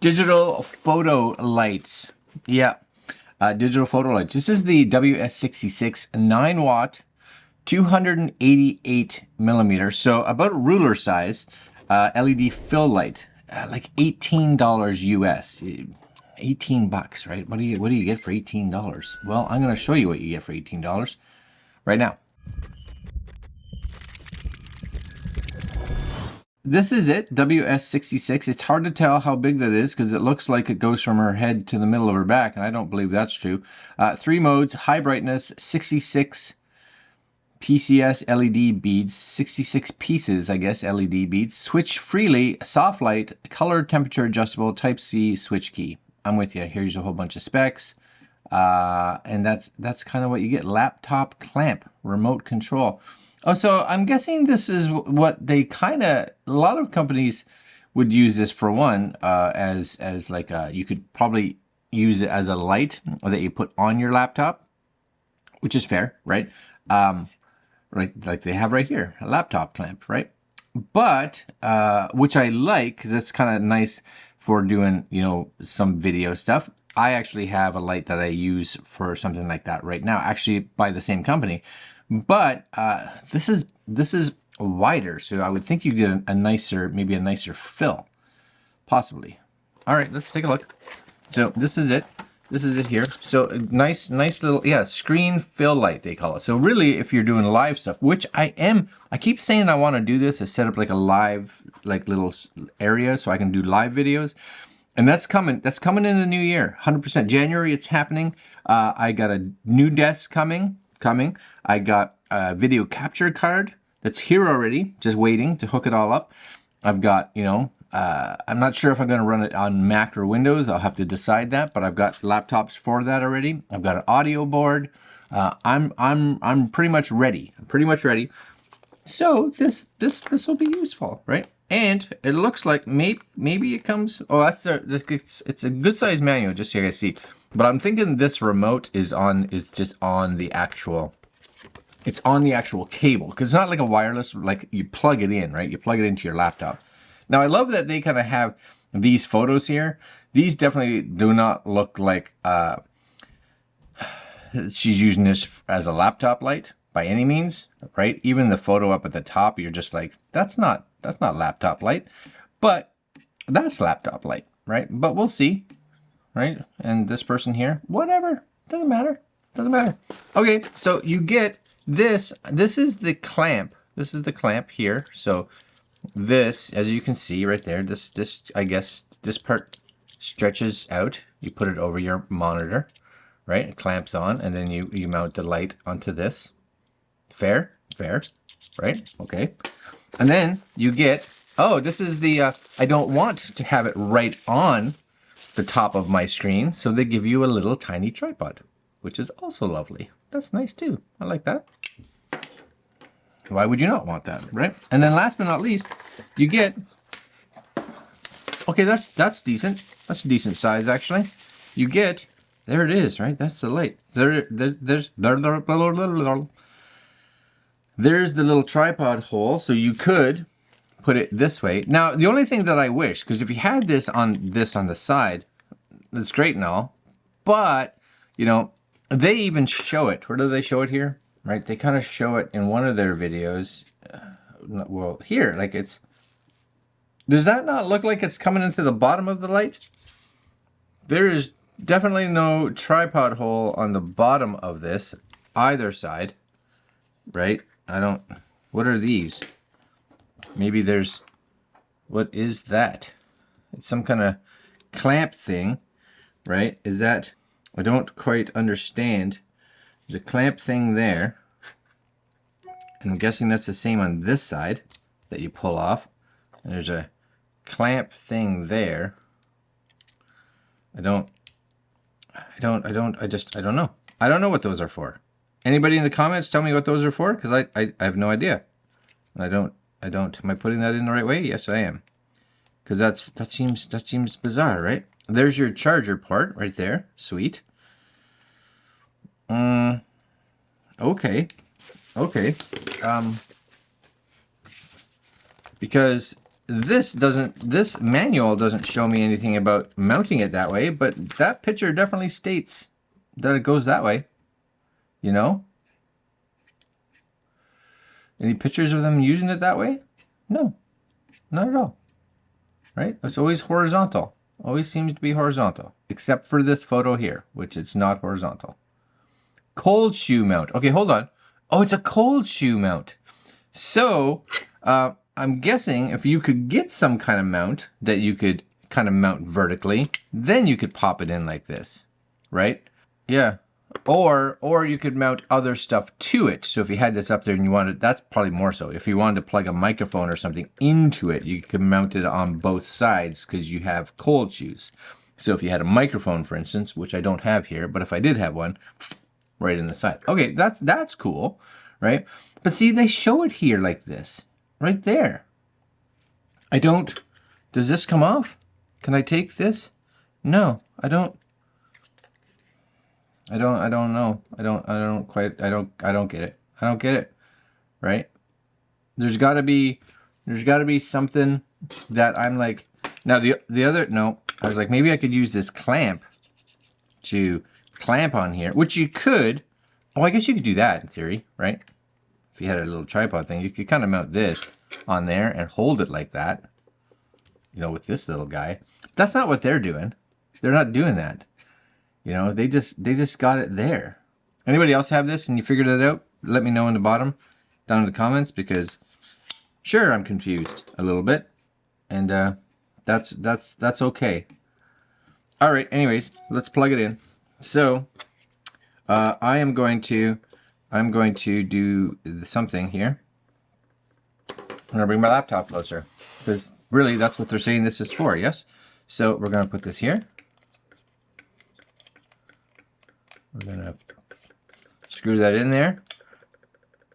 Digital photo lights. Yeah, digital photo lights. This is the WS66 9-watt, 288 millimeters. So about ruler size LED fill light. Like $18 US. 18 bucks, right? What do you get for $18? Well, I'm going to show you what you get for $18 right now. This is it, WS66. It's hard to tell how big that is because it looks like it goes from her head to the middle of her back, and I don't believe that's true. 3 modes, high brightness, 66 PCS LED beads, 66 pieces, I guess, LED beads. Switch freely, soft light, color temperature adjustable, Type-C switch key. I'm with you. Here's a whole bunch of specs. And that's kind of what you get. Laptop clamp, remote control. Oh, so I'm guessing this is what they kind of, a lot of companies would use this for one, as like you could probably use it as a light that you put on your laptop, which is fair, right? Right, like they have right here, a laptop clamp, right? But, which I like, because it's kind of nice for doing, you know, some video stuff. I actually have a light that I use for something like that right now, actually by the same company. But this is wider, so I would think you get a nicer, maybe a nicer fill, possibly. All right, let's take a look. So this is it. This is it here. So nice little, yeah, screen fill light they call it. So really, if you're doing live stuff, which I am, I keep saying I want to do this, is set up like a live, like little area so I can do live videos. And that's coming in the new year, 100%. January, it's happening. I got a new desk coming. I got a video capture card that's here already, just waiting to hook it all up. I've got, you know, I'm not sure if I'm going to run it on Mac or Windows. I'll have to decide that, but I've got laptops for that already. I've got an audio board. I'm pretty much ready. I'm pretty much ready. So this will be useful, right? And it looks like maybe it comes. Oh, it's a good size manual, just so you guys see. But I'm thinking this remote is just on the actual. It's on the actual cable, because it's not like a wireless. Like you plug it in, right? You plug it into your laptop. Now I love that they kind of have these photos here. These definitely do not look like she's using this as a laptop light by any means, right? Even the photo up at the top, you're just like, that's not laptop light, but that's laptop light, right? But we'll see, right? And this person here, whatever, doesn't matter. Okay, so you get this. This is the clamp. This is the clamp here. So this, as you can see right there, this I guess this part stretches out. You put it over your monitor, right? It clamps on, and then you mount the light onto this. Fair, right? Okay. And then you get, oh, this is the, I don't want to have it right on the top of my screen, so they give you a little tiny tripod, which is also lovely. That's nice too. I like that. Why would you not want that, right? And then last but not least, you get, okay, that's decent. That's a decent size, actually. You get, there it is, right? That's the light. There's the little tripod hole, so you could put it this way. Now, the only thing that I wish, because if you had this on the side, that's great and all, but, you know, they even show it. Where do they show it here? Right? They kind of show it in one of their videos. Well, here, like it's, does that not look like it's coming into the bottom of the light? There is definitely no tripod hole on the bottom of this, either side, right? What are these? Maybe there's, what is that? It's some kind of clamp thing, right? Is that, I don't quite understand. There's a clamp thing there. And I'm guessing that's the same on this side that you pull off. And there's a clamp thing there. I don't know. I don't know what those are for. Anybody in the comments tell me what those are for? Because I have no idea. And I don't. Am I putting that in the right way? Yes, I am. Because that seems bizarre, right? There's your charger port right there. Sweet. Okay. Because this manual doesn't show me anything about mounting it that way, but that picture definitely states that it goes that way, you know? Any pictures of them using it that way? No, not at all, right? It's always horizontal. Always seems to be horizontal, except for this photo here, which it's not horizontal. Cold shoe mount. Okay, hold on. Oh, it's a cold shoe mount. So, I'm guessing if you could get some kind of mount that you could kind of mount vertically, then you could pop it in like this, right? Yeah. Or you could mount other stuff to it. So if you had this up there and you wanted, that's probably more so. If you wanted to plug a microphone or something into it, you could mount it on both sides because you have cold shoes. So if you had a microphone, for instance, which I don't have here, but if I did have one, right in the side. Okay, that's cool, right? But see, they show it here like this, right there. Does this come off? Can I take this? No, I don't know. I don't get it. I don't get it, right? There's gotta be something that I'm like, now the other, no, I was like, maybe I could use this clamp to clamp on here, which you could. Oh, I guess you could do that in theory, right? If you had a little tripod thing, you could kind of mount this on there and hold it like that, you know, with this little guy. That's not what they're doing. They're not doing that. You know, they just got it there. Anybody else have this and you figured it out? Let me know in the bottom, down in the comments, because sure, I'm confused a little bit, and that's okay. All right. Anyways, let's plug it in. So I'm going to do something here. I'm gonna bring my laptop closer because really that's what they're saying this is for. Yes. So we're gonna put this here. We're gonna screw that in there.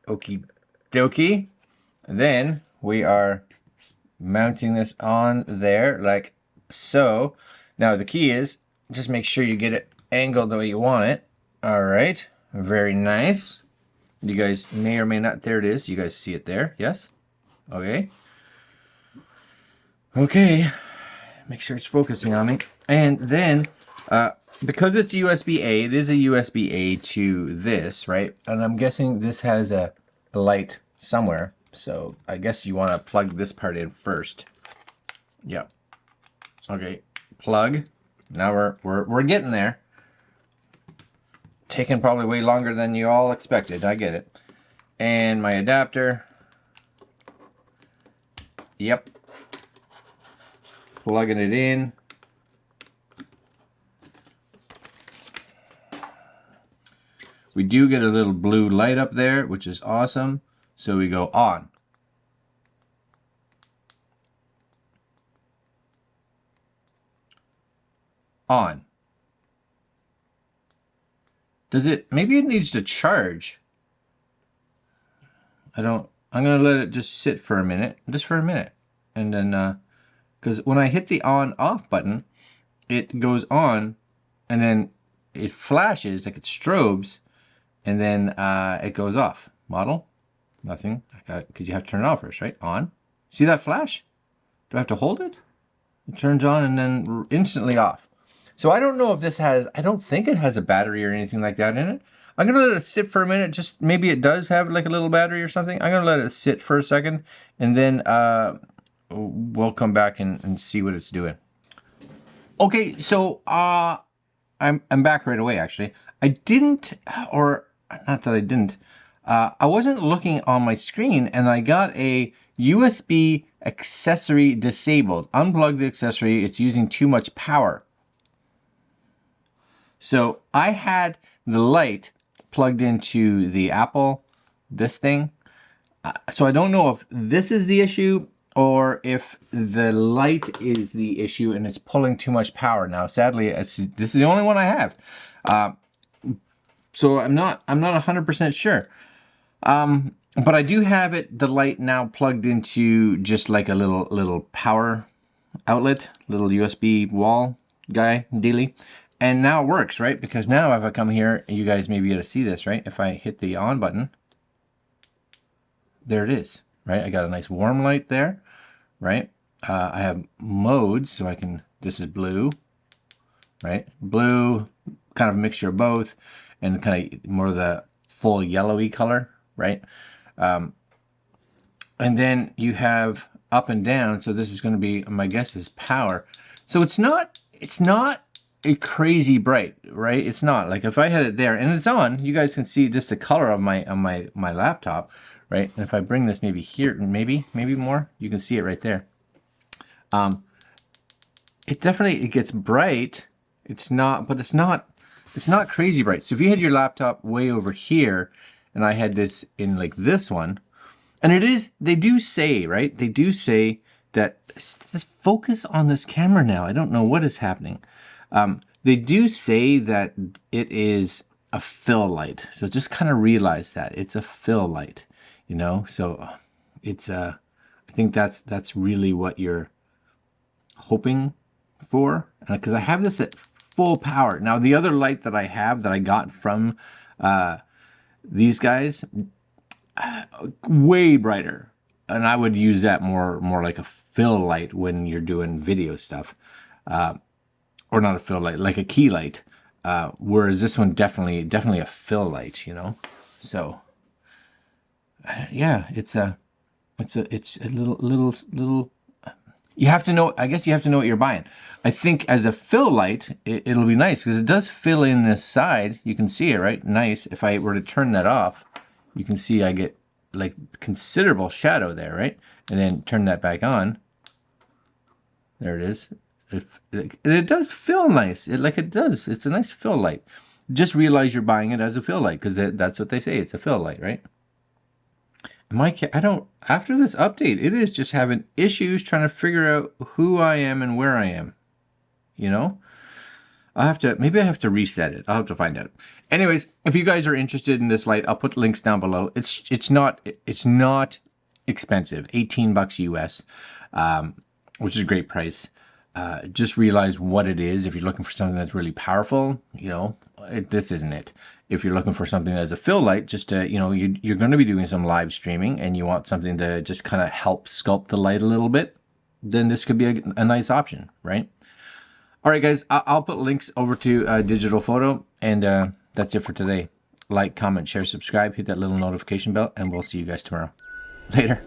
Okie dokie. And then we are mounting this on there like so. Now the key is just make sure you get it angled the way you want it. All right, very nice. You guys may or may not, there it is. You guys see it there, yes? Okay. Okay, make sure it's focusing on me. And then, because it's USB-A, it is a USB-A to this, right? And I'm guessing this has a light somewhere. So I guess you want to plug this part in first. Yep. Okay, plug. Now we're getting there. Taking probably way longer than you all expected. I get it. And my adapter. Yep. Plugging it in. We do get a little blue light up there, which is awesome. So we go on. On. Does it, maybe it needs to charge. I'm gonna let it just sit for a minute, and then, because when I hit the on off button, it goes on, and then it flashes, like it strobes, and then it goes off. Model, nothing, because you have to turn it off first, right? On, see that flash? Do I have to hold it? It turns on and then instantly off. So I don't know if this has, I don't think it has a battery or anything like that in it. I'm gonna let it sit for a minute, just maybe it does have like a little battery or something. I'm gonna let it sit for a second, and then we'll come back and see what it's doing. Okay, so I'm back right away actually. I didn't, or not that I didn't, I wasn't looking on my screen and I got a USB accessory disabled. Unplug the accessory, it's using too much power. So I had the light plugged into the Apple, this thing. So I don't know if this is the issue or if the light is the issue and it's pulling too much power. Now, sadly, this is the only one I have. So I'm not 100% sure. But I do have the light now plugged into just like a little power outlet, little USB wall guy dealy. And now it works, right? Because now if I come here, you guys may be able to see this, right? If I hit the on button, there it is, right? I got a nice warm light there, right? I have modes, so I can, this is blue, right? Blue, kind of a mixture of both, and kind of more of the full yellowy color, right? And then you have up and down, so this is going to be, my guess is power. So it's not a crazy bright, right? It's not. Like if I had it there and it's on, you guys can see just the color of my laptop, right? And if I bring this maybe here, maybe more, you can see it right there. It definitely, it gets bright. It's not, but it's not crazy bright. So if you had your laptop way over here and I had this in like this one, and it is, they do say, right? They do say that, just focus on this camera now. I don't know what is happening. They do say that it is a fill light. So just kind of realize that it's a fill light, you know? So it's, I think that's really what you're hoping for. Because I have this at full power. Now, the other light that I have that I got from these guys, way brighter, and I would use that more like a fill light when you're doing video stuff, or not a fill light, like a key light, whereas this one definitely a fill light, you know. So yeah, it's a little. You have to know, I guess you have to know what you're buying. I think as a fill light, it'll be nice because it does fill in this side. You can see it, right? Nice. If I were to turn that off, you can see I get like considerable shadow there, right? And then turn that back on. There it is. It does fill nice. It does. It's a nice fill light. Just realize you're buying it as a fill light because that's what they say. It's a fill light, right? After this update, it is just having issues trying to figure out who I am and where I am. You know? Maybe I have to reset it. I'll have to find out. Anyways, if you guys are interested in this light, I'll put links down below. It's not expensive, $18 US, which is a great price. Just realize what it is. If you're looking for something that's really powerful, you know, this isn't it. If you're looking for something that's a fill light, just to, you know, you're going to be doing some live streaming and you want something to just kind of help sculpt the light a little bit, then this could be a nice option, right? All right, guys, I'll put links over to DigitalFoto, and that's it for today. Like, comment, share, subscribe, hit that little notification bell, and we'll see you guys tomorrow. Later.